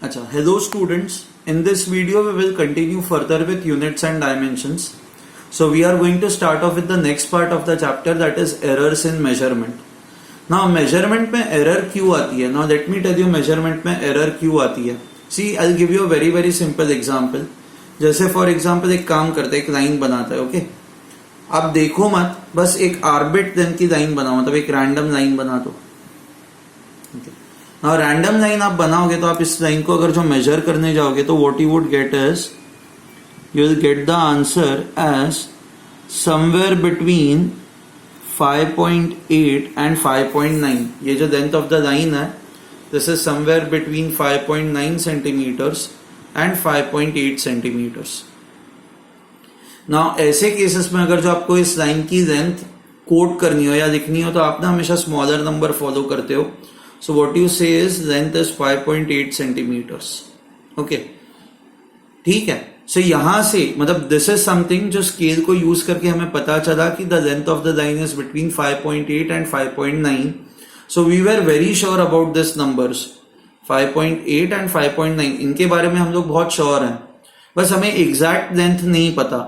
अच्छा, hello students. In this video we will continue further with units and dimensions. So we are going to start off with the next part of the chapter, that is errors in measurement. Now measurement में error क्यों आती है? Now let me tell you measurement में error क्यों आती है. See, I'll give you a very simple example. जैसे for example एक काम करते एक लाइन बनाता है, ओके? आप देखो मत, बस एक आर्बिट लेंथ की लाइन बनाओ, मतलब एक रैंडम लाइन बना दो. और रैंडम लाइन आप बनाओगे तो आप इस लाइन को अगर जो मेजर करने जाओगे तो what you would get is you will get the answer as somewhere between 5.8 and 5.9. ये जो लेंथ ऑफ द लाइन है, this is somewhere between 5.9 centimetres and 5.8 centimetres. Now ऐसे केसेस में अगर जो आपको इस लाइन की लेंथ कोट करनी हो या लिखनी हो तो आप ना हमेशा स्मॉलर नंबर फॉलो करते हो. So what you say is length is 5.8 centimeters. Okay, ठीक है. So यहां से मतलब this is something जो स्केल को यूज करके हमें पता चला कि the length of the line is between 5.8 and 5.9. So we were very sure about this numbers 5.8 and 5.9. इनके बारे में हम लोग बहुत श्योर हैं, बस हमें एग्जैक्ट लेंथ नहीं पता.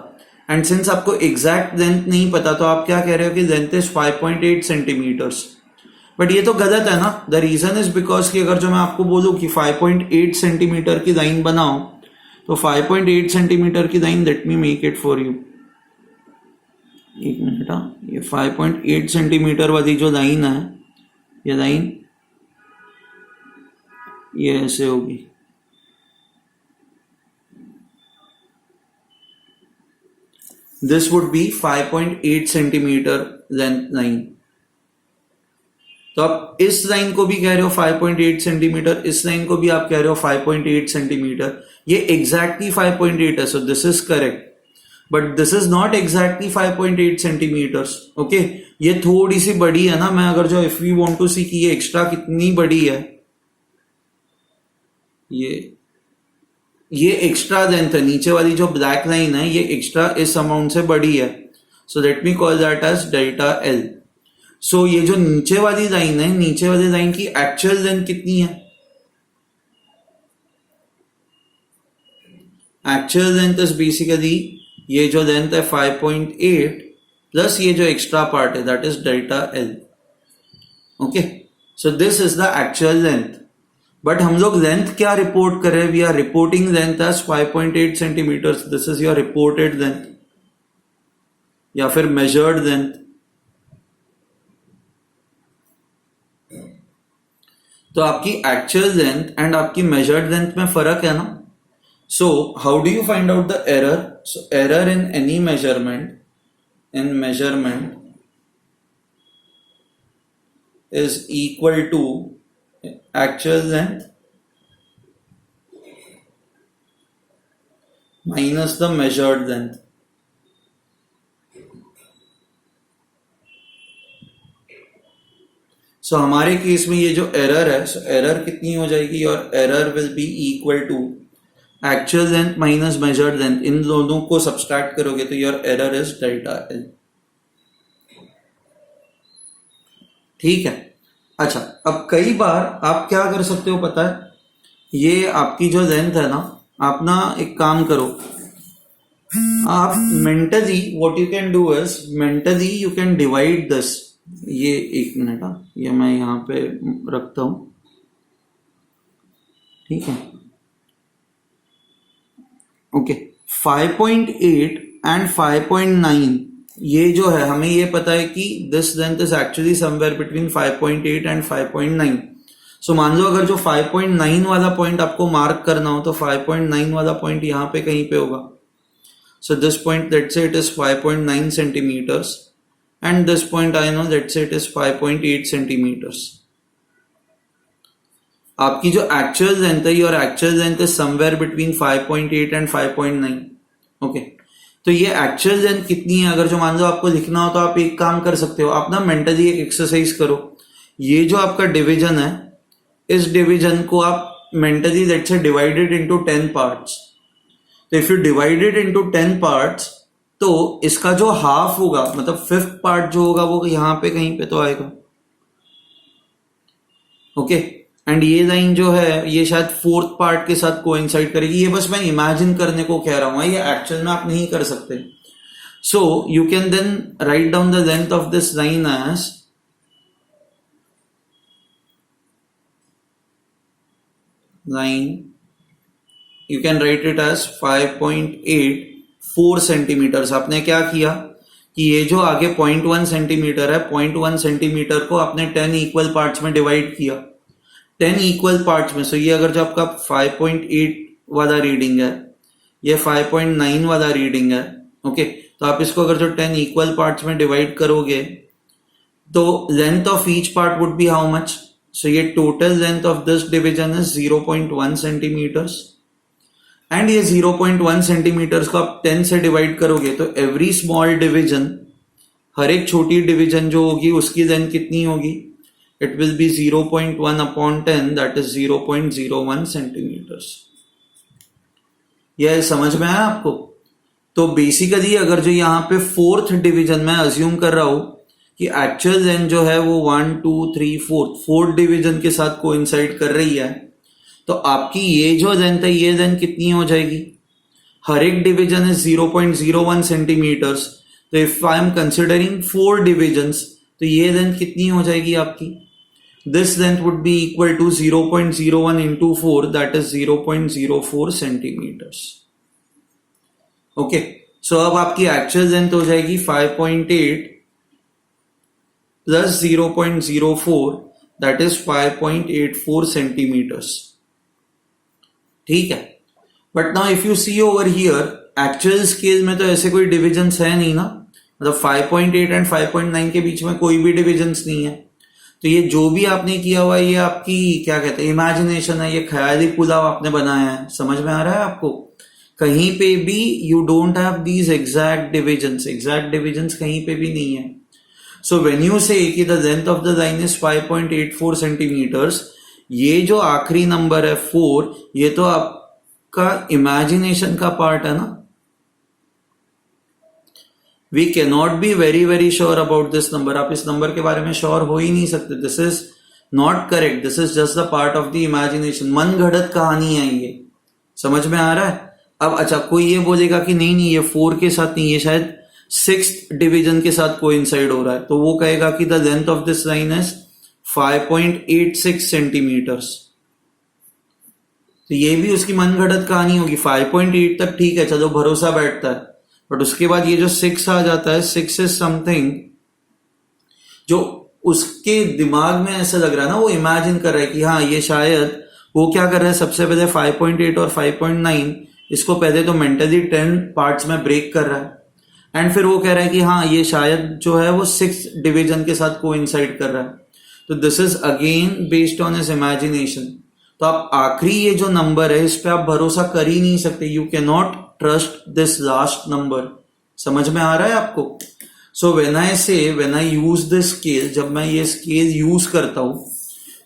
एंड सिंस आपको एग्जैक्ट लेंथ नहीं पता तो आप क्या कह रहे हो कि लेंथ इज 5.8 सेंटीमीटर्स. बट ये तो गलत है ना. द रीजन इज बिकॉज कि अगर जो मैं आपको बोलूं कि 5.8 सेंटीमीटर की लाइन बनाओ तो 5.8 सेंटीमीटर की line, let me make it for you, एक मिनट. ये 5.8 सेंटीमीटर वाली जो लाइन है, ये लाइन ये ऐसे होगी. This would be 5.8 centimetre length line. तो आप इस लाइन को भी कह रहे हो 5.8 सेंटीमीटर, इस लाइन को भी आप कह रहे हो 5.8 सेंटीमीटर. ये एग्जैक्टली 5.8 है, so this is correct. But this is not exactly 5.8 centimetres. Okay, ये थोड़ी सी बड़ी है ना. मैं अगर जो if we want to see कि ये एक्स्ट्रा कितनी बड़ी है, ये एक्स्ट्रा लेंथ है, नीचे वाली जो ब्लैक लाइन है ये एक्स्ट्रा इस अमाउंट से बड़ी है. So let me call that as delta L. So ये जो नीचे वाली लाइन है, नीचे वाली लाइन की एक्चुअल लेंथ कितनी है? एक्चुअल लेंथ इज बेसिकली ये जो लेंथ है 5.8 प्लस ये जो एक्स्ट्रा पार्ट है, that is delta L. Okay, so this is the actual length. But हम लोग लेंथ क्या रिपोर्ट कर रहे हैं? We are reporting length as 5.8 centimetres. This is your reported length या फिर मेजर्ड लेंथ. तो आपकी एक्चुअल लेंथ एंड आपकी मेजर्ड लेंथ में फर्क है ना. So how do you find out the error? So error in any measurement is equal to actual length minus the measured length. So हमारे केस में ये जो एरर है, सो एरर कितनी हो जाएगी? और error will be equal to actual length minus measured length. इन दोनों को सब्सट्रैक्ट करोगे तो your error is delta L. ठीक है. अच्छा, अब कई बार आप क्या कर सकते हो पता है? ये आपकी जो लेंथ है ना, आप ना एक काम करो, आप mentally what you can do is mentally you can divide this. ये एक मिनट, ये मैं यहां पे रखता हूं. ठीक है. ओके, 5.8 एंड 5.9 ये जो है, हमें ये पता है कि this length is actually somewhere between 5.8 and 5.9. सो मान लो अगर जो 5.9 वाला पॉइंट आपको मार्क करना हो तो 5.9 वाला पॉइंट यहां पे कहीं पे होगा. So this point, let's say it is 5.9 centimetres. And this point I know, let's say it is 5.8 centimeters. आपकी जो एक्चुअल लेंथ है, your actual length is somewhere between 5.8 and 5.9. Okay, तो ये एक्चुअल लेंथ कितनी है? अगर जो मान लो आपको लिखना हो तो आप एक काम कर सकते हो, आप ना मेंटली एक एक्सरसाइज करो. ये जो आपका डिवीजन है, इस डिवीजन को आप mentally let's say divided into 10 parts. तो if you divided into 10 parts तो इसका जो हाफ होगा, मतलब फिफ्थ पार्ट जो होगा वो यहां पे कहीं पे तो आएगा. ओके, एंड ये लाइन जो है ये शायद फोर्थ पार्ट के साथ कोइंसाइड करेगी। ये बस मैं इमेजिन करने को कह रहा हूं, ये एक्चुअल में आप नहीं कर सकते। So you can then write down the length of this line as you can write it as 5.84 centimetre. आपने क्या किया कि ये जो आगे 0.1 सेंटीमीटर है, 0.1 सेंटीमीटर को आपने 10 इक्वल पार्ट्स में डिवाइड किया, 10 इक्वल पार्ट्स में। सो ये अगर जो आपका 5.8 वाला रीडिंग है, ये 5.9 वाला रीडिंग है, ओके, तो आप इसको अगर जो 10 इक्वल पार्ट्स में डिवाइड करोगे तो length of each part would be how much? So ये total length of this division is 0.1 centimetres, and ये 0.1 सेंटीमीटर्स को आप 10 से डिवाइड करोगे तो एवरी स्मॉल डिवीजन, हर एक छोटी डिवीजन जो होगी उसकी लेंथ कितनी होगी? It will be 0.1 upon 10, that is 0.01 centimetres. यह समझ में आया आपको? तो बेसिकली अगर जो यहाँ पे फोर्थ डिवीजन मैं अज्यूम कर रहा हूं कि एक्चुअल लेंथ जो है वो 1 2 3 फोर्थ डिवीजन के साथ कोइंसाइड कर रही है, तो आपकी ये जो लेंथ है ये लेंथ कितनी हो जाएगी? हर एक डिवीजन इज 0.01 सेंटीमीटर्स, तो if I am considering 4 divisions तो ये लेंथ कितनी हो जाएगी आपकी? This length would be equal to 0.01 into 4, that is 0.04 centimetres. Okay, so अब आपकी एक्चुअल लेंथ हो जाएगी 5.8 प्लस 0.04, दैट इज 5.84 सेंटीमीटर्स। ठीक है, but now if you see over here, actual scale में तो ऐसे कोई डिविजन्स है नहीं ना, मतलब 5.8 एंड 5.9 के बीच में कोई भी डिविजन्स नहीं है। तो ये जो भी आपने किया हुआ है ये आपकी क्या कहते हैं, इमेजिनेशन है, ये ख्याली पुलाव आपने बनाया है। समझ में आ रहा है आपको? कहीं पे भी you don't have these exact divisions कहीं पे भी नहीं है। सो व्हेन यू से कि the length of the line is 5.84 centimetres, ये जो आखिरी नंबर है 4, ये तो आपका इमेजिनेशन का पार्ट है ना। We can not be very very sure about this number. आप इस नंबर के बारे में श्योर हो ही नहीं सकते। This is not correct, this is just the part of the imagination. मन घड़त कहानी है ये। समझ में आ रहा है? अब अच्छा, कोई ये बोलेगा कि नहीं नहीं ये 4 के साथ नहीं, ये शायद 6th डिवीजन के साथ कोइंसाइड हो रहा है, तो वो कहेगा कि the length of this line is 5.86 centimetres. तो ये भी उसकी मनगढ़ंत कहानी होगी। 5.8 तक ठीक है, चलो भरोसा बैठता है, बट उसके बाद ये जो 6 आ जाता है, 6 इज समथिंग जो उसके दिमाग में ऐसा लग रहा है ना, वो इमेजिन कर रहा है कि हाँ ये शायद, वो क्या कर रहा है, सबसे पहले 5.8 और 5.9 इसको पहले तो मेंटली 10 पार्ट्स में ब्रेक कर रहा है, एंड फिर वो कह रहा है कि हाँ ये शायद जो है वो 6 डिवीजन के साथ कोइंसाइड कर रहा है। तो this is again based on his imagination. तो आप आखिरी ये जो नंबर है इस पे आप भरोसा कर ही नहीं सकते। You can not trust this last number. समझ में आ रहा है आपको? So when I use this scale, जब मैं ये स्केल यूज करता हूं,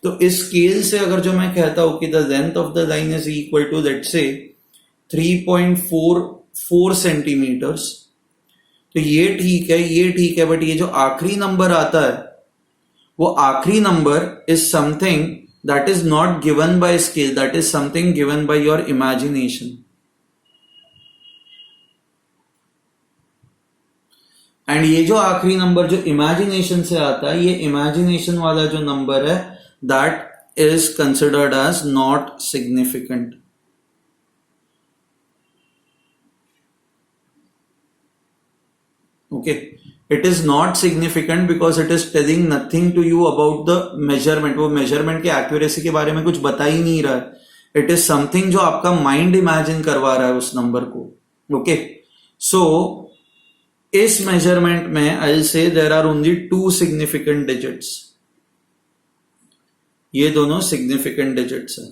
तो इस स्केल से अगर जो मैं कहता हूं कि the length of the line is equal to let's say 3.44 centimetres, तो ये ठीक है, बट ये जो आखिरी नंबर आता है वो आखिरी number is something that is not given by scale, that is something given by your imagination. And ये जो आखिरी नंबर जो इमेजिनेशन से आता है, ये इमेजिनेशन वाला जो नंबर है that is considered as not significant. Okay, it is not significant because it is telling nothing to you about the measurement. वो measurement की accuracy के बारे में कुछ बता ही नहीं रहा है। It is something जो आपका mind imagine करवा रहा है उस नंबर को। Okay, so इस measurement में I'll say there are only 2 significant digits. ये दोनों significant digits हैं।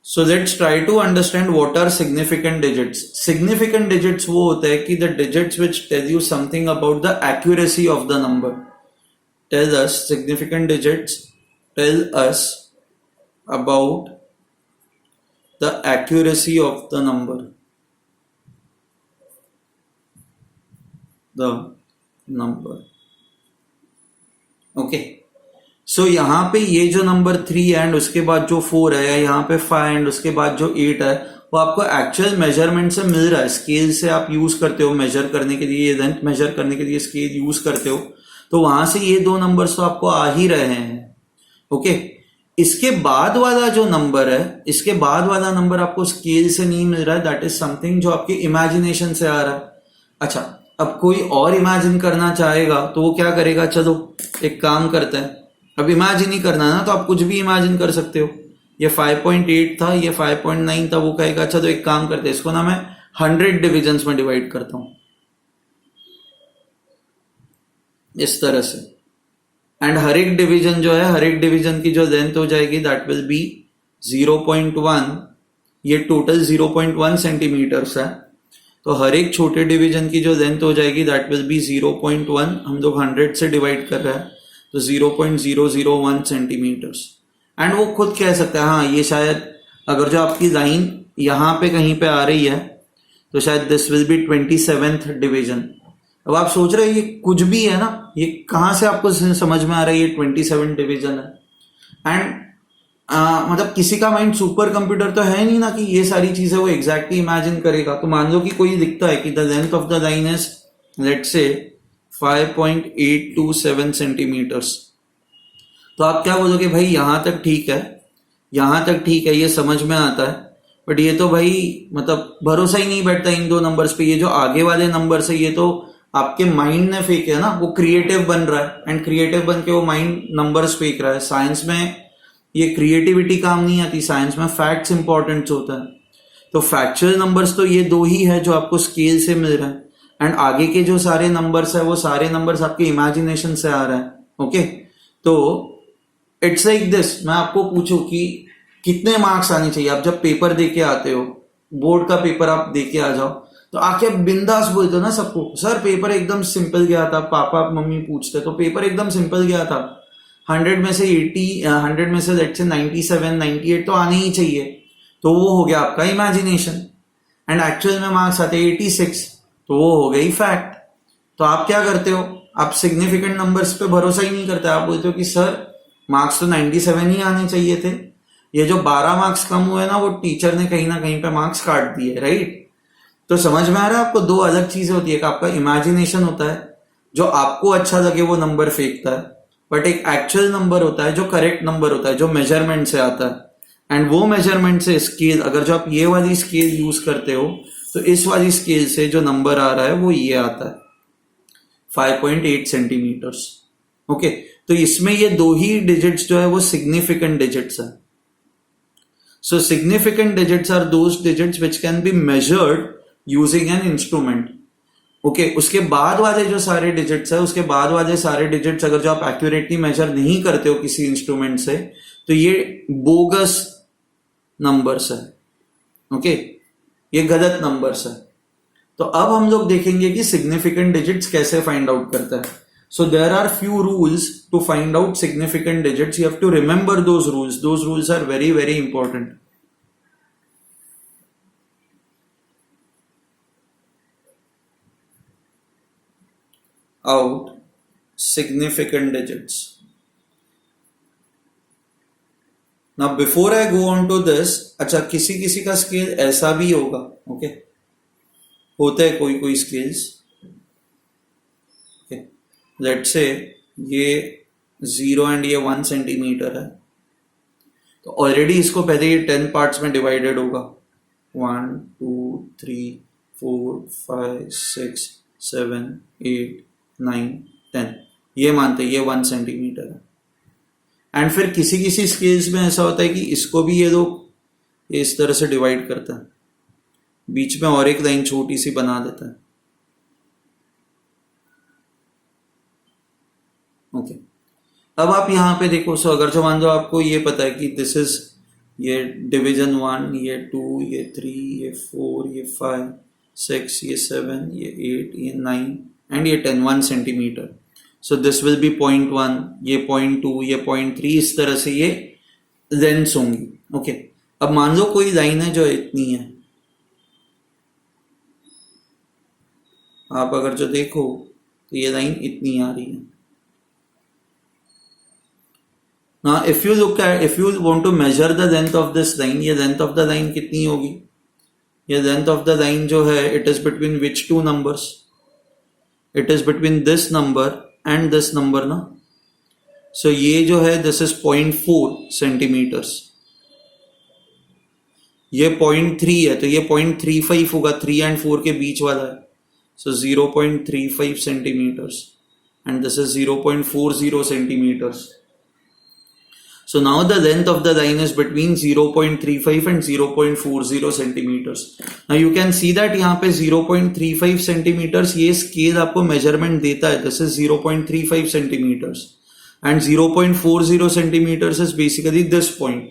So let's try to understand what are significant digits. Significant digits वो होते हैं कि the digits which tell you something about the accuracy of the number. Tell us, significant digits tell us about the accuracy of the number. The number. Okay, so यहाँ पे ये जो number 3 and उसके बाद जो 4 है, या यहाँ पे 5 एंड उसके बाद जो 8 है, वो आपको एक्चुअल मेजरमेंट से मिल रहा है। स्केल से आप यूज करते हो मेजर करने के लिए, लेंथ मेजर करने के लिए स्केल यूज करते हो, तो वहां से ये दो नंबर्स तो आपको आ ही रहे हैं। ओके, इसके बाद वाला जो नंबर है, इसके बाद वाला नंबर आपको स्केल से नहीं मिल रहा है, दैट इज समथिंग जो आपके इमेजिनेशन से आ रहा है। अच्छा, अब कोई और इमेजिन करना चाहेगा तो वो क्या करेगा? चलो एक काम करते हैं, अब इमेजिन ही करना है ना, तो आप कुछ भी इमेजिन कर सकते हो। ये 5.8 था, ये 5.9 था, वो कहेगा चलो एक काम करते हैं, इसको ना मैं 100 डिविजन्स में डिवाइड करता हूं, इस तरह से। एंड हर एक डिवीजन जो है, हर एक डिवीजन की जो लेंथ हो जाएगी दैट विल बी 0.1। ये टोटल 0.1 सेंटीमीटर्स है, तो हर एक छोटे डिवीजन की जो लेंथ हो जाएगी दैट विल बी 0.1। हम लोग 100 से डिवाइड कर रहे हैं, तो 0.001 सेंटीमीटर्स। एंड वो खुद कह सकता है, हाँ ये शायद अगर जो आपकी लाइन यहाँ पे कहीं पे आ रही है तो शायद this will be 27th division. अब आप सोच रहे हैं ये कुछ भी है ना, ये कहाँ से आपको समझ में आ रहा है ये 27 डिवीजन है? एंड मतलब किसी का माइंड सुपर कंप्यूटर तो है नहीं ना कि ये सारी चीजें वो एग्जैक्टली इमेजिन करेगा। तो मान लो कि कोई दिखता है कि the length of the line is let's say 5.827 centimetres, तो आप क्या बोलोगे? भाई यहां तक ठीक है, यहां तक ठीक है, ये समझ में आता है, बट ये तो भाई मतलब भरोसा ही नहीं बैठता इन दो नंबर्स पे। ये जो आगे वाले नंबर्स है ये तो आपके माइंड ने फेंके है ना, वो क्रिएटिव बन रहा है, एंड क्रिएटिव बन के वो माइंड नंबर्स फेंक रहा है। साइंस में ये क्रिएटिविटी काम नहीं आती, साइंस में फैक्ट्स इंपॉर्टेंट होता है। तो फैक्चुअल नंबर्स तो ये दो ही है जो आपको स्केल से मिल रहा है, एंड आगे के जो सारे नंबर्स है वो सारे नंबर्स आपके इमेजिनेशन से आ रहा है। ओके, तो इट्स लाइक दिस, मैं आपको पूछूं कि कितने मार्क्स आने चाहिए, आप जब पेपर दे के आते हो, बोर्ड का पेपर आप दे के आ जाओ, तो आके आप बिंदास बोलते हो ना सबको, सर पेपर एकदम सिंपल गया था। पापा मम्मी पूछते तो पेपर एकदम सिंपल गया था, 100 में से 80, 100 में से लेट्स से 97, 98 तो आने ही चाहिए। तो वो हो गया आपका इमेजिनेशन, एंड एक्चुअल में मार्क्स आते 86, तो वो हो गई फैक्ट। तो आप क्या करते हो? आप सिग्निफिकेंट नंबर्स पे भरोसा ही नहीं करते, आप बोलते हो कि सर मार्क्स तो 97 ही आने चाहिए थे, ये जो 12 मार्क्स कम हुए ना वो टीचर ने कहीं ना कहीं पे मार्क्स काट दिए, राइट? तो समझ में आ रहा है आपको? दो अलग चीजें होती है, कि आपका इमेजिनेशन होता है जो आपको अच्छा लगे वो नंबर फेंकता है, बट एक एक्चुअल नंबर होता है जो करेक्ट नंबर होता है, जो मेजरमेंट से आता है। एंड वो मेजरमेंट से स्केल, अगर जो आप ये वाली स्केल यूज करते हो तो इस वाली स्केल से जो नंबर आ रहा है वो ये आता है 5.8 सेंटीमीटर्स। ओके, तो इसमें ये दो ही डिजिट्स जो है वो सिग्निफिकेंट डिजिट्स है। So significant digits are those digits which can be measured using an instrument. Okay, उसके बाद वाले जो सारे डिजिट्स है, उसके बाद वाले सारे डिजिट्स अगर जो आप एक्यूरेटली मेजर नहीं करते हो किसी इंस्ट्रूमेंट से, तो ये बोगस नंबर्स है। ओके, ये गलत नंबर्स है। तो अब हम लोग देखेंगे कि सिग्निफिकेंट डिजिट्स कैसे फाइंड आउट करता है। So there are few rules to find out significant digits, you have to remember those rules, those rules are very very important. Out significant digits. Now before I go on to this, अच्छा किसी किसी का scale ऐसा भी होगा, okay होता है कोई कोई स्केल्स, ओके लेट्स से ये 0 एंड ये 1 सेंटीमीटर है, तो ऑलरेडी इसको पहले ये 10 पार्ट्स में डिवाइडेड होगा, 1 2 3 4 5 6 7 8 9 10, ये मानते ये 1 सेंटीमीटर है। एंड फिर किसी किसी स्केल्स में ऐसा होता है कि इसको भी ये लोग इस तरह से डिवाइड करता है, बीच में और एक लाइन छोटी सी बना देता है। ओके, अब आप यहां पे देखो, सो अगर जो मान लो आपको ये पता है कि दिस इज ये डिवीजन 1, ये 2, ये 3, ये 4, ये 5 6, ये 7, ये 8, ये 9 एंड ये 10, 1 centimetre. So this will be 0.1, ये 0.2, ये 0.3, इस तरह से ये लेंथ्स होंगी। ओके, अब मान लो कोई लाइन है जो इतनी है, आप अगर जो देखो तो ये लाइन इतनी आ रही है, Now if you look at, if you want to measure the length of this line, ये length of the line कितनी होगी? ये length of the line जो है, it is between which two numbers? It is between this number and this number ना. So ये जो है, this is 0.4 centimeters. ये 0.3 है, तो ये 0.35 होगा, 3 and 4 के बीच वाला है. So 0.35 centimeters, and this is 0.40 centimeters. So now the length of the line is between 0.35 and 0.40 centimeters. Now you can see that यहाँ पे 0.35 centimeters ये scale आपको measurement देता है. This is 0.35 centimeters and 0.40 centimeters is basically this point.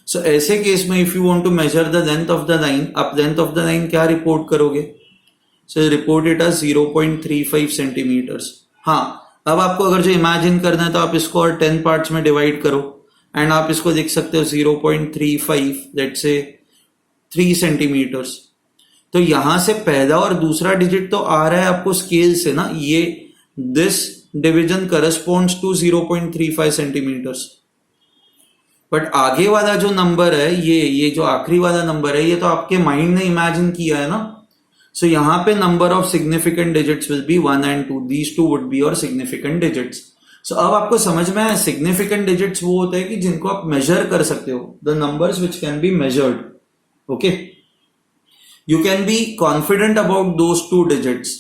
So ऐसे case में if you want to measure the length of the line, आप length of the line क्या report करोगे? So report it as 0.35 centimeters. हाँ, अब आपको अगर जो imagine करना है तो आप इसको और 10 parts में divide करो. एंड आप इसको देख सकते हो 0.35, लेट्स से 3 सेंटीमीटर्स. तो यहां से पहला और दूसरा डिजिट तो आ रहा है आपको स्केल से ना, ये this division corresponds to 0.35 centimetres. But आगे वाला जो नंबर है, ये जो आखिरी वाला नंबर है, ये तो आपके माइंड ने इमेजिन किया है ना. सो यहाँ पे number of significant digits will be 1 and 2. These two would be your significant digits. So अब आपको समझ में आया, सिग्निफिकेंट डिजिट्स वो होते हैं कि जिनको आप मेजर कर सकते हो, the numbers which can be measured. Okay, you can be confident about those two digits.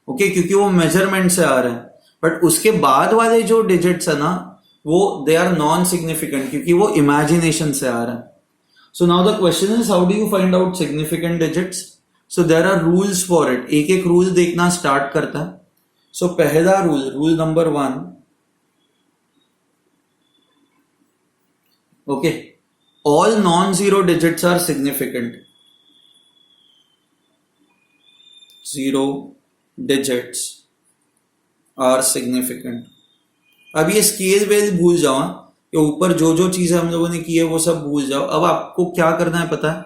Okay, क्योंकि वो मेजरमेंट से आ रहे हैं. बट उसके बाद वाले जो डिजिट्स है ना, वो दे आर नॉन सिग्निफिकेंट, क्योंकि वो इमेजिनेशन से आ रहे हैं. So now the question is, how do you find out significant digits? So there are rules for it. एक एक रूल देखना स्टार्ट करता है. सो पहला rule number 1. Okay, all non-zero digits are significant. Zero digits are significant. अब ये scale well भूल जाओ, ये ऊपर जो जो चीजें हम लोगों ने की है वो सब भूल जाओ. अब आपको क्या करना है पता है?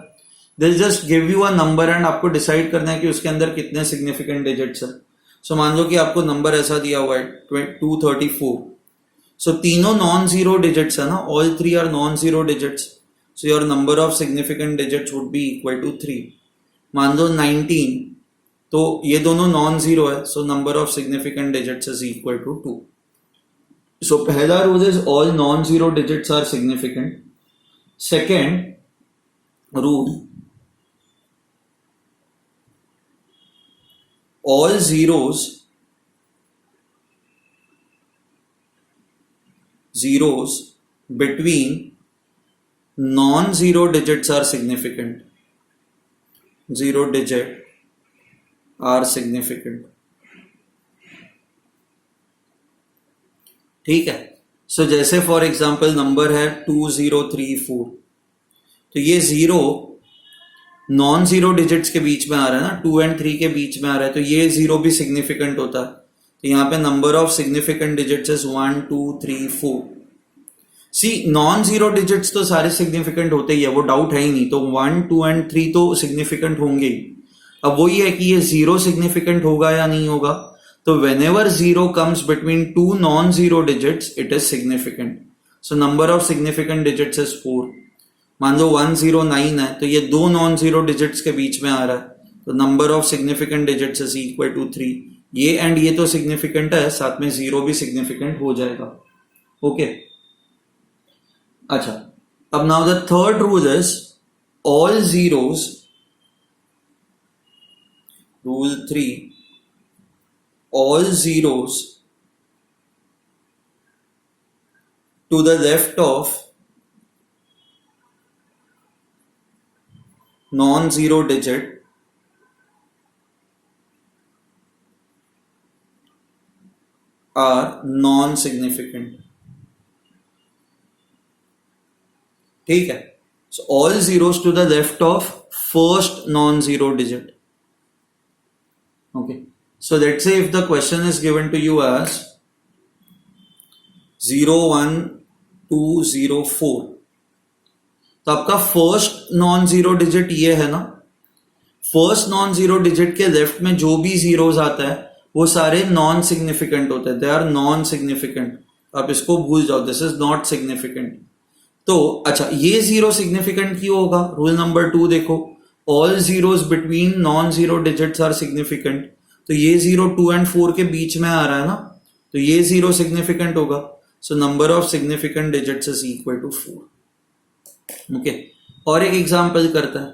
They'll just give you a number and आपको डिसाइड करना है कि उसके अंदर कितने सिग्निफिकेंट डिजिट्स है. सो मान लो कि आपको नंबर ऐसा दिया हुआ है 234. So तीनों नॉन जीरो डिजिट्स है ना, all 3 are non zero digits. So your number of significant digits would be equal to 3. मान लो 19, तो ये दोनों नॉन जीरो है, so number of significant digits is equal to 2. So पहला rule is all non zero digits are significant. Second rule, all zeros between non-zero digits are significant. Zero digit are significant. ठीक है. सो जैसे for example number है 2034, तो ये zero non zero digits के बीच में आ रहा है ना, 2 and 3 के बीच में आ रहा है, तो ये जीरो भी सिग्निफिकेंट होता है. तो यहाँ पे number of significant digits is 1 2 3 4. See non zero digits तो सारे सिग्निफिकेंट होते ही है, वो डाउट है ही नहीं. तो 1 2 and 3 तो सिग्निफिकेंट होंगे ही. अब वही है कि ये जीरो सिग्निफिकेंट होगा या नहीं होगा. तो whenever zero comes between two non-zero digits, it is significant. So number of significant digits is 4. मान लो 109 है, तो ये दो नॉन जीरो डिजिट्स के बीच में आ रहा है, तो number of significant digits is equal to 3. ये एंड ये तो सिग्निफिकेंट है, साथ में जीरो भी सिग्निफिकेंट हो जाएगा. ओके, अच्छा. अब now the third rule is all zeros, rule 3, all zeros to the left of non-zero digit are non-significant. ठीक है. So all zeros to the left of first non-zero digit. Okay. So let's say if the question is given to you as 01204, तो आपका first non zero digit ये है ना. First non zero digit के left में जो भी zeros आता है वो सारे नॉन सिग्निफिकेंट होते हैं, दे आर नॉन सिग्निफिकेंट. आप इसको भूल जाओ, दिस इज नॉट सिग्निफिकेंट। तो अच्छा, ये जीरो सिग्निफिकेंट क्यों होगा? रूल नंबर 2 देखो, all zeros between non zero digits are significant. तो ये जीरो 2 एंड 4 के बीच में आ रहा है ना, तो ये जीरो सिग्निफिकेंट होगा। So number of significant digits is equal to 4। Okay, और एक एग्जांपल करता है,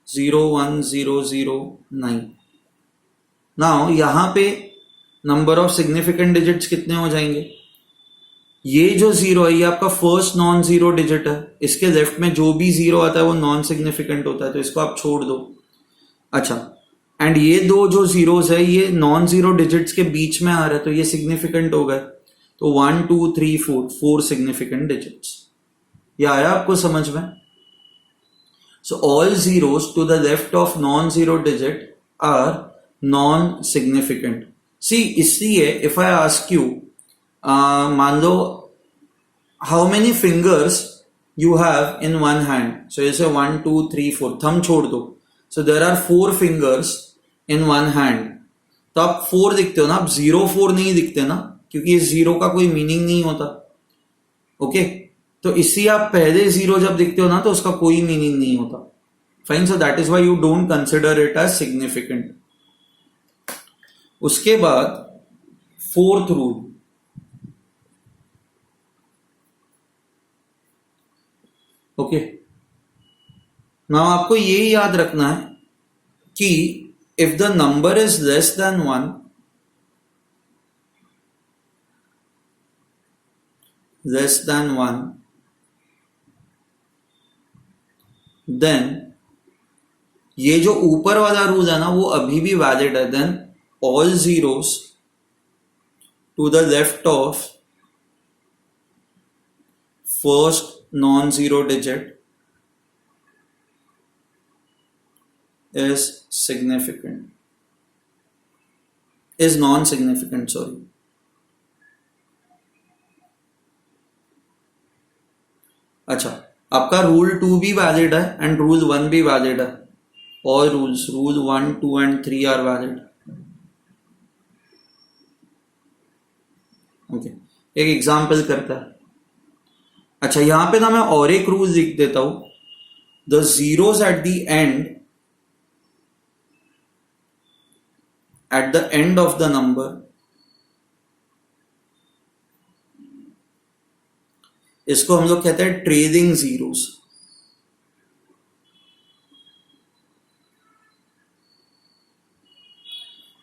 01009। नाउ यहां पे नंबर ऑफ सिग्निफिकेंट डिजिट्स कितने हो जाएंगे? ये जो जीरो है ये आपका फर्स्ट नॉन जीरो डिजिट है, इसके लेफ्ट में जो भी जीरो आता है वो नॉन सिग्निफिकेंट होता है, तो इसको आप छोड़ दो। अच्छा, एंड ये दो जो जीरोस है ये नॉन जीरो डिजिट्स के बीच में आ रहा है, तो ये सिग्निफिकेंट हो गए। तो 1 2 3 4 सिग्निफिकेंट डिजिट्स। ये आया आपको समझ में? So all zeros to the left of non zero digit are non significant. See, इसलिए इफ आई आस्क यू, मान लो how many fingers you have in one hand, so जैसे 1 2 3 4, थंब छोड़ दो, so there are 4 fingers in one hand. तो आप 4 दिखते हो ना, आप 0 4 नहीं दिखते ना, क्योंकि इस जीरो का कोई मीनिंग नहीं होता। ओके, तो इसी आप पहले जीरो जब दिखते हो ना तो उसका कोई मीनिंग नहीं होता। Fine, so that is why you don't consider it as significant. उसके बाद फोर्थ रूल, ओके, नाउ आपको ये याद रखना है कि if the number is less than 1, then ये जो ऊपर वाला रूल है ना वो अभी भी वैलिड है। Then all zeros to the left of first non zero digit is significant, is non-significant, sorry. अच्छा, आपका रूल 2 भी वैलिड है एंड रूल 1 भी वैलिड है। All rules, rule 1 2 and 3 are valid. Okay, एक एग्जांपल करता है। अच्छा, यहां पे ना मैं और एक रूल लिख देता हूं, the zeros at the end of the number इसको हम लोग कहते हैं trailing zeros.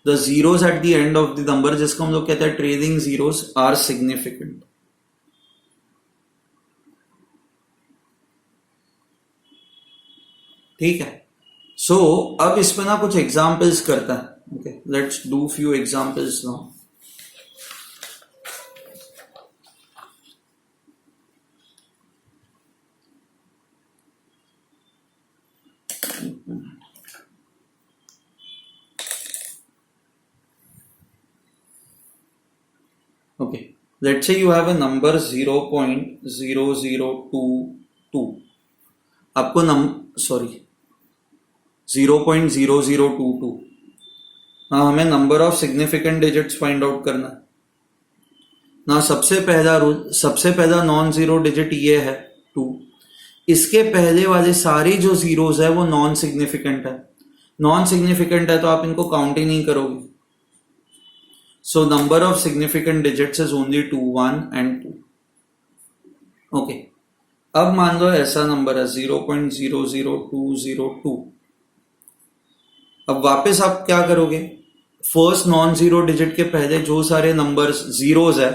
The zeros at the end of the number जिसको हम लोग कहते हैं ट्रेलिंग जीरोस आर सिग्निफिकेंट। ठीक है, सो अब इस पे ना कुछ एग्जांपल्स करता है। Okay, let's do few examples now. Okay, let's say you have a number 0.0022. आपको 0.0022, हाँ, हमें number of significant digits find out करना ना। सबसे पहला नॉन जीरो डिजिट ये है 2। इसके पहले वाले सारे जो जीरोस है वो नॉन सिग्निफिकेंट है। नॉन सिग्निफिकेंट है तो आप इनको काउंट ही नहीं करोगे। सो number of significant digits is only 2, 1 and 2। Okay, अब मान लो ऐसा नंबर है 0.00202। अब वापस आप क्या करोगे? फर्स्ट नॉन जीरो डिजिट के पहले जो सारे नंबर्स जीरोस है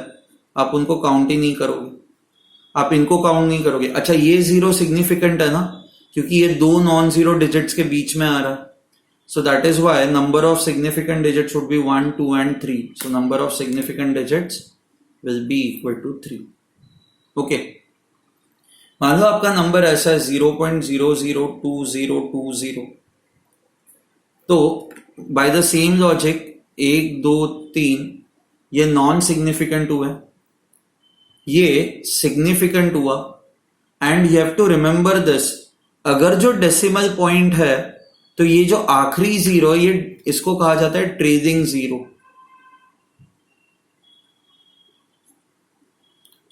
आप उनको काउंट ही नहीं करोगे, आप इनको काउंट नहीं करोगे। अच्छा, ये जीरो सिग्निफिकेंट है ना, क्योंकि ये दो नॉन जीरो डिजिट्स के बीच में आ रहा है। So that is why number of significant digit should be 1 2 and 3। So number of significant digits will be equal to 3। Okay, मान लो आपका नंबर ऐसा है 0.002020। तो बाय द सेम लॉजिक 1 2 3 ये नॉन सिग्निफिकेंट हुआ, ये सिग्निफिकेंट हुआ। And you have to remember this, अगर जो डेसिमल पॉइंट है तो ये जो आखिरी जीरो ये इसको कहा जाता है ट्रेलिंग जीरो।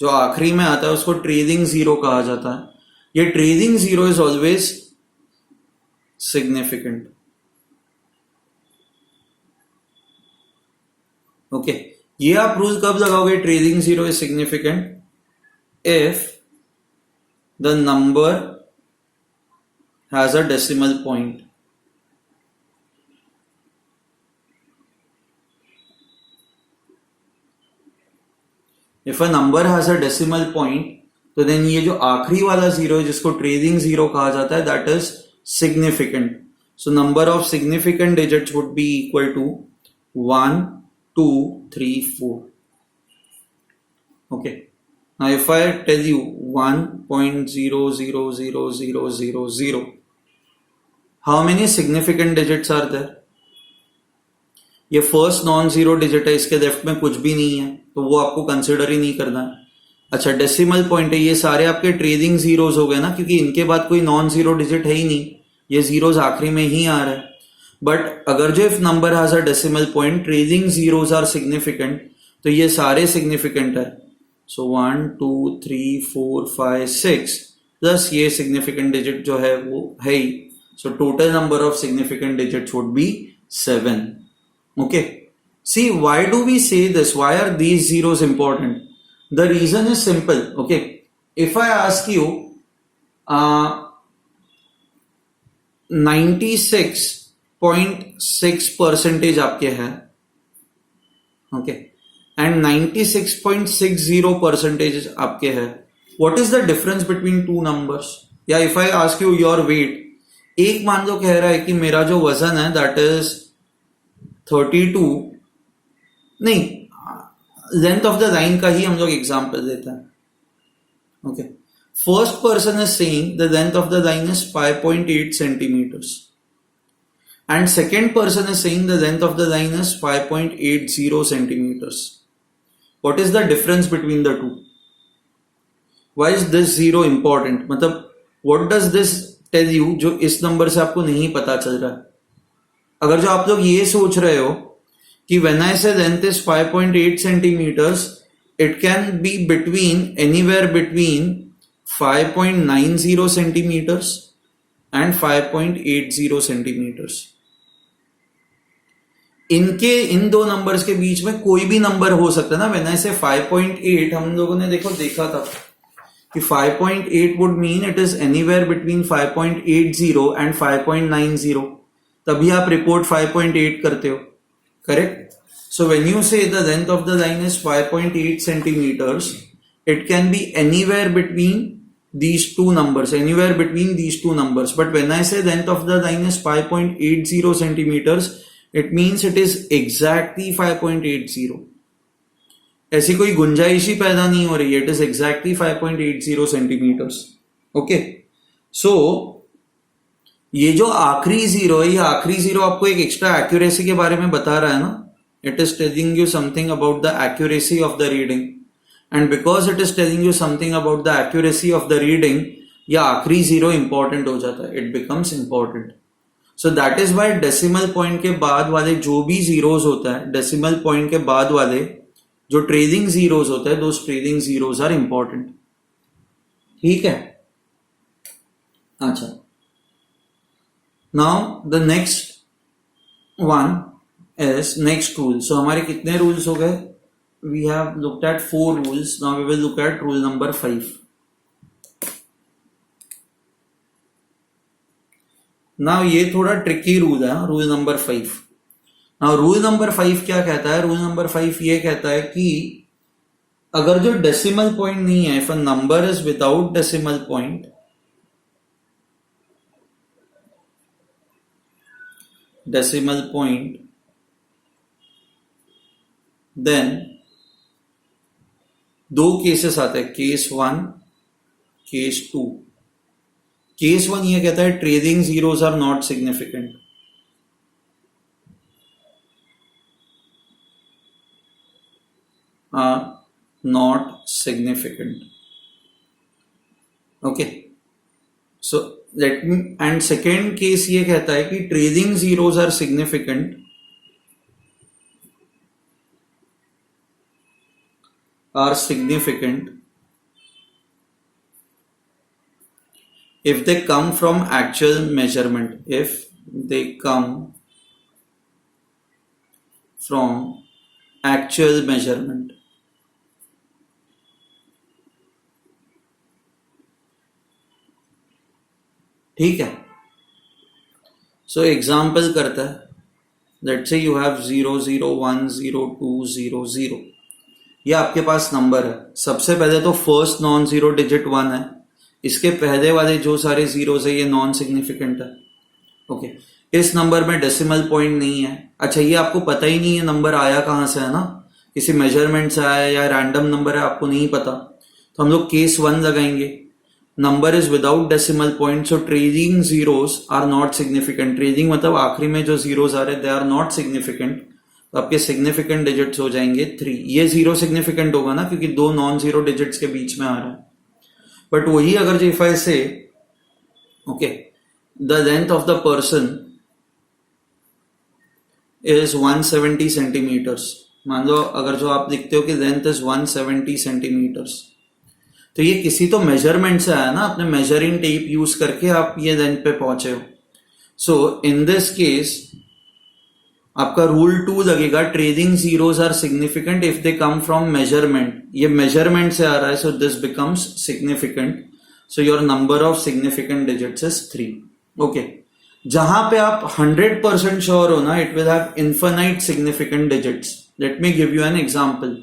जो आखिरी में आता है उसको ट्रेडिंग जीरो कहा जाता है। ये trading zero is always significant. Okay, ये आप रूल कब लगाओगे? Trading zero is significant if the number has a decimal point. If a number has a decimal point, तो देन ये जो आखिरी वाला जीरो है जिसको ट्रेडिंग जीरो कहा जाता है, that is significant. So number of significant digits would be equal to 1 2 3 4। Okay. Now if I tell you 1.000000, how many significant digits are there? ये फर्स्ट नॉन जीरो डिजिट है, इसके left में कुछ भी नहीं है, तो वो आपको कंसिडर ही नहीं करना है। अच्छा, डेसिमल पॉइंट है, ये सारे आपके ट्रेडिंग जीरोज हो गए ना, क्योंकि इनके बाद कोई नॉन जीरो डिजिट है ही नहीं, ये जीरोज आखिरी में ही आ रहा है। बट अगर जो if number has a decimal point, trailing zeros are significant, तो ये सारे सिग्निफिकेंट है। सो 1 2 3 4 5 6 प्लस ये सिग्निफिकेंट डिजिट जो है वो है ही, so total number of significant digits would be 7। Okay, see, why do we say this? Why are these zeros important? The reason is simple. Okay, if I ask you 96.6% आपके हैं, okay, and 96.60% आपके हैं, what is the difference between two numbers? या if I ask you your weight, एक मान लो कह रहा है कि मेरा जो वजन है that is 32, नहीं, लेंथ ऑफ द लाइन का ही हम लोग एग्जांपल देते हैं। Okay, first person is saying the length of the line is 5.8 centimetres and second person is saying the length of the line is 5.80 centimetres. What is the difference between the two? Why is this zero important? मतलब what does this tell you जो इस number से आपको नहीं पता चल रहा है? अगर जो आप लोग ये सोच रहे हो कि when I say length is 5.8 centimetres, it can be between anywhere between 5.90 centimetres and 5.80 centimetres. इन दो नंबर्स के बीच में कोई भी नंबर हो सकता है ना। व्हेन आई से 5.8, हम लोगों ने देखा था कि 5.8 would mean it is anywhere between 5.80 and 5.90, तभी आप रिपोर्ट 5.8 करते हो, correct? So when you say the length of the line is 5.8 centimetres, it can be anywhere between these two numbers, anywhere between these two numbers. But when I say length of the line is 5.80 centimeters, it means it is exactly 5.80. ऐसी कोई गुंजाइश ही पैदा नहीं हो रही है, it is exactly 5.80 centimeters. Okay, so ये जो आखिरी जीरो है, ये आखिरी जीरो आपको एक एक्स्ट्रा एक्यूरेसी के बारे में बता रहा है ना. It is telling you something about the accuracy of the reading, and because it is telling you something about the accuracy of the reading, ये आखिरी जीरो इंपॉर्टेंट हो जाता है, it becomes important. So that is why decimal point के बाद वाले जो भी जीरोज होता है, डेसिमल पॉइंट के बाद वाले जो ट्रेलिंग जीरोज होते हैं, दोस ट्रेलिंग जीरोज आर इंपॉर्टेंट. ठीक है, अच्छा. Now the next one is next rule. So हमारे कितने rules हो गए? We have looked at 4 rules. Now we will look at rule number 5. Now ये थोड़ा tricky rule है, rule number 5. Now rule number 5 क्या कहता है? Rule number 5 ये कहता है कि अगर जो decimal point नहीं है, if a number is without decimal point, then दो केसेस आते हैं, केस 1, केस 2. केस 1 ये कहता है trailing zeros are not significant. Okay, so let me, and second case ये कहता है कि trailing zeros are significant, if they come from actual measurement, if they come from actual measurement, ठीक है. So example करता है, लेट्स से यू हैव 0 0 1 0 2 0 0. ये आपके पास नंबर है. सबसे पहले तो फर्स्ट नॉन जीरो डिजिट 1 है, इसके पहले वाले जो सारे जीरोस है ये नॉन सिग्निफिकेंट है. ओके, इस नंबर में डेसिमल पॉइंट नहीं है. अच्छा, ये आपको पता ही नहीं है नंबर आया कहाँ से है ना, किसी मेजरमेंट से आया या रैंडम नंबर है, आपको नहीं पता. तो हम लोग केस 1 लगाएंगे. Number is without decimal point, so trailing zeros are not significant. Trailing मतलब आखिरी में जो जीरोस आ रहे दे आर नॉट सिग्निफिकेंट. तो आपके सिग्निफिकेंट डिजिट्स हो जाएंगे 3. ये जीरो सिग्निफिकेंट होगा ना, क्योंकि दो नॉन जीरो डिजिट्स के बीच में आ रहा है. बट वही अगर if I say okay the length of the person is 170 centimetres, मान लो अगर जो आप लिखते हो कि लेंथ इज 170 सेंटीमीटर्स, तो ये किसी तो मेजरमेंट से आया ना, आपने मेजरिंग टेप यूज करके आप ये लेंथ पे पहुंचे हो. सो इन दिस केस आपका रूल 2 लगेगा, trailing zeros are significant if they come from measurement. ये मेजरमेंट से आ रहा है, so this becomes significant. So your number of significant digits is 3. Okay, जहां पे आप 100% श्योर हो ना, it will have infinite significant digits. Let me give you an example.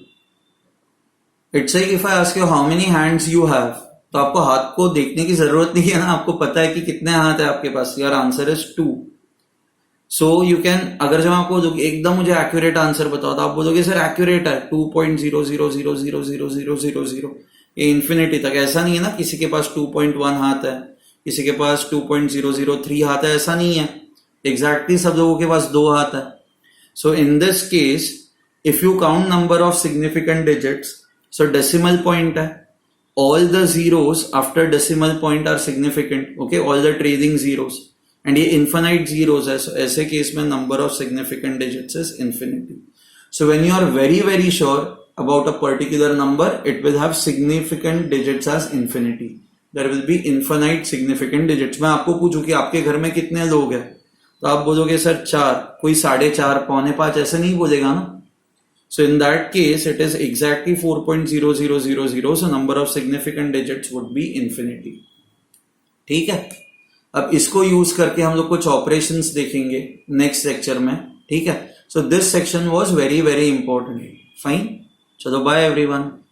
It's like if I ask you how many hands you have, तो आपको हाथ को देखने की जरूरत नहीं है ना, आपको पता है कि कितने हाथ है आपके पास. Your answer is 2. So you can, अगर जब आपको एकदम मुझे एक्यूरेट आंसर बताओ तो आप बोलोगे सर एक्यूरेट है 2.00000000, ये इन्फिनिटी तक. ऐसा नहीं है ना, किसी के पास 2.1 हाथ है, किसी के पास 2.003 हाथ है, ऐसा नहीं है. एग्जैक्टली सब लोगों के पास 2 हाथ है. So in this case if you count number of significant digits, so decimal point है, all the zeros after decimal point are significant. Okay, all the trailing zeros, and ये इन्फिनाइट जीरोस है. So ऐसे case में number of significant digits is infinity. So when you are very very sure about a particular number, it will have significant digits as infinity. There will be infinite significant digits. मैं आपको पूछूं कि आपके घर में कितने लोग हैं, तो आप बोलोगे सर 4, कोई 4.5 4.25 ऐसे नहीं बोलेगा ना. So in that case, it is exactly 4.0000. So number of significant digits would be infinity. ठीक है, अब इसको यूज करके हम लोग कुछ ऑपरेशंस देखेंगे नेक्स्ट लेक्चर में. ठीक है, so this section was very very important. Fine, चलो बाय एवरीवन.